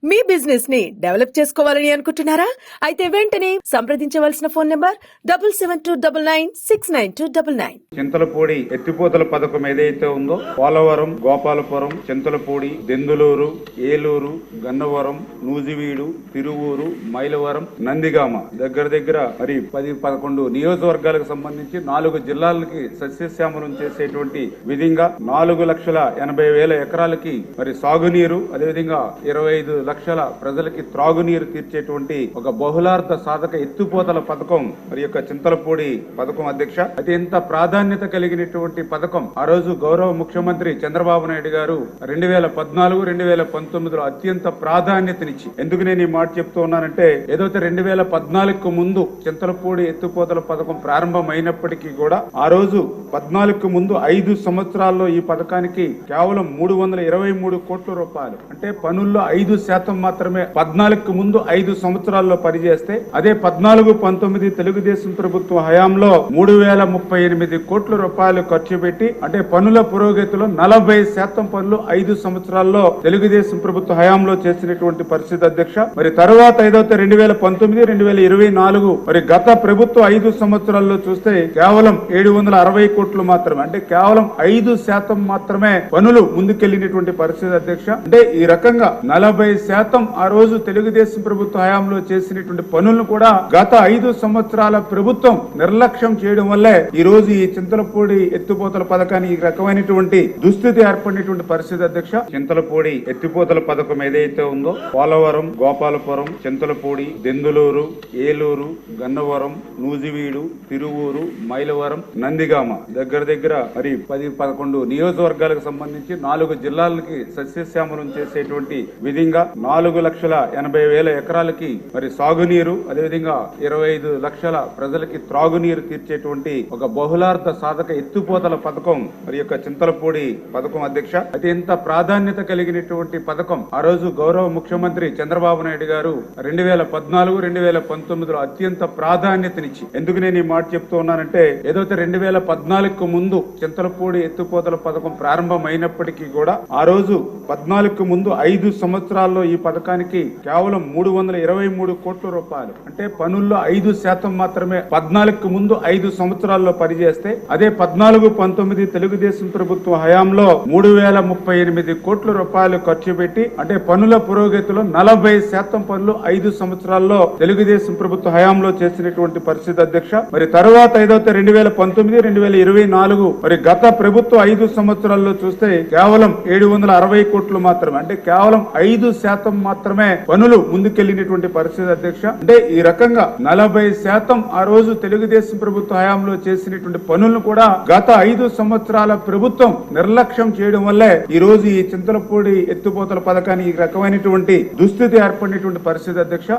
మీ business ని develop చేసుకోవాలని అనుకుంటున్నారా? అయితే వెంటనే సంప్రదించవలసిన ఫోన్ నంబర్ 7729969299. చింతలపూడి ఎత్తిపోతల పథకం ఏదైతే ఉందో పోలవరం, గోపాలపురం, చింతలపూడి, దెందులూరు, ఏలూరు, గన్నవరం, నూజివీడు, తిరువూరు, మైలవరం, నందిగామ దగ్గర మరి 10-11 నియోజకవర్గాలకు సంబంధించి 4 జిల్లాలకి సస్యశ్యామలం చేసేటువంటి విధంగా 4,80,000 ఎకరాలకి మరి సాగునీరు, అదేవిధంగా 25 లక్షల ప్రజలకి త్రాగునీరు తీర్చేటువంటి ఒక బహుళార్థ సాధక ఎత్తిపోతల పథకం మరి యొక్క చింతలపూడి పథకం అధ్యక్ష. అత్యంత ప్రాధాన్యత కలిగినటువంటి పథకం. ఆ రోజు గౌరవ ముఖ్యమంత్రి చంద్రబాబు నాయుడు గారు 2014-2019లో అత్యంత ప్రాధాన్యతనిచ్చి, ఎందుకు నేను ఈ మాట చెప్తూ ఉన్నానంటే, ఏదైతే 2014కు ముందు చింతలపూడి ఎత్తిపోతల పథకం ప్రారంభమైనప్పటికీ కూడా ఆ రోజు 14కు ముందు 5 సంవత్సరాల్లో ఈ పథకానికి కేవలం 323 కోట్ల రూపాయలు, అంటే పనుల్లో 5% మాత్రమే 14కు ముందు 5 సంవత్సరాల్లో పనిచేస్తే, అదే 14-19 తెలుగుదేశం ప్రభుత్వం హయాంలో 3,038 కోట్ల రూపాయలు ఖర్చు పెట్టి, అంటే పనుల పురోగతిలో 40% పనులు 5 సంవత్సరాల్లో తెలుగుదేశం ప్రభుత్వ హయాంలో చేసినటువంటి పరిస్థితి అధ్యక్ష. మరి తర్వాత ఏదైతే 2019-2024 మరి గత ప్రభుత్వ 5 సంవత్సరాల్లో చూస్తే కేవలం 760 కోట్లు మాత్రమే, అంటే కేవలం 5% మాత్రమే పనులు ముందుకెళ్లినటువంటి పరిస్థితి అధ్యక్ష. అంటే ఈ రకంగా 40% ఆ రోజు తెలుగుదేశం ప్రభుత్వ హయాంలో చేసినటువంటి పనులను కూడా గత 5 సంవత్సరాల ప్రభుత్వం నిర్లక్ష్యం చేయడం వల్లే ఈ రోజు ఈ చింతలపూడి ఎత్తిపోతల పథకానికి ఈ రకమైనటువంటి దుస్థితి ఏర్పడినటువంటి పరిస్థితి అధ్యక్ష. చింతలపూడి ఎత్తిపోతల పథకం ఏదైతే ఉందో పోలవరం, గోపాలపురం, చింతలపూడి, దెందులూరు, ఏలూరు, గన్నవరం, నూజివీడు, తిరువూరు, మైలవరం, నందిగామ దగ్గర మరి 10-11 నియోజకవర్గాలకు సంబంధించి 4 జిల్లాలకి సస్యశ్యామలం చేసేటువంటి విధంగా 4,80,000 ఎకరాలకి మరి సాగునీరు, అదేవిధంగా 25 లక్షల ప్రజలకి త్రాగునీరు తీర్చేటువంటి ఒక బహుళార్థ సాధక ఎత్తిపోతల పథకం మరి యొక్క చింతలపూడి పథకం అధ్యక్ష. అత్యంత ప్రాధాన్యత కలిగినటువంటి పథకం. ఆ రోజు గౌరవ ముఖ్యమంత్రి చంద్రబాబు నాయుడు గారు 2014-2019లో అత్యంత ప్రాధాన్యతనిచ్చి, ఎందుకు నేను ఈ మాట చెప్తూ ఉన్నానంటే, ఏదైతే 2014కు ముందు చింతలపూడి ఎత్తిపోతల పథకం ప్రారంభమైనప్పటికీ కూడా ఆ రోజు 14కు ముందు 5 సంవత్సరాల్లో ఈ పథకానికి కేవలం 323 కోట్ల రూపాయలు, అంటే పనుల్లో 5% మాత్రమే 14కు ముందు 5 సంవత్సరాల్లో పనిచేస్తే, అదే 14-19 తెలుగుదేశం ప్రభుత్వ హయాంలో 3,038 కోట్ల రూపాయలు ఖర్చు పెట్టి, అంటే పనుల పురోగతిలో 40% పనులు 5 సంవత్సరాల్లో తెలుగుదేశం ప్రభుత్వ హయాంలో చేసినటువంటి పరిస్థితి అధ్యక్ష. మరి తర్వాత ఏదైతే 2019-2024 మరి గత ప్రభుత్వ 5 సంవత్సరాల్లో చూస్తే కేవలం 760 కోట్లు మాత్రమే, అంటే కేవలం 5% మాత్రమే పనులు ముందుకెళ్లినటువంటి పరిస్థితి అధ్యక్ష. అంటే ఈ రకంగా 40% ఆ రోజు తెలుగుదేశం ప్రభుత్వ హయాంలో చేసినటువంటి పనులను కూడా గత 5 సంవత్సరాల ప్రభుత్వం నిర్లక్ష్యం చేయడం వల్లే ఈ రోజు ఈ చింతలపూడి ఎత్తిపోతల పథకానికి ఈ రకమైనటువంటి దుస్థితి ఏర్పడినటువంటి పరిస్థితి అధ్యక్ష.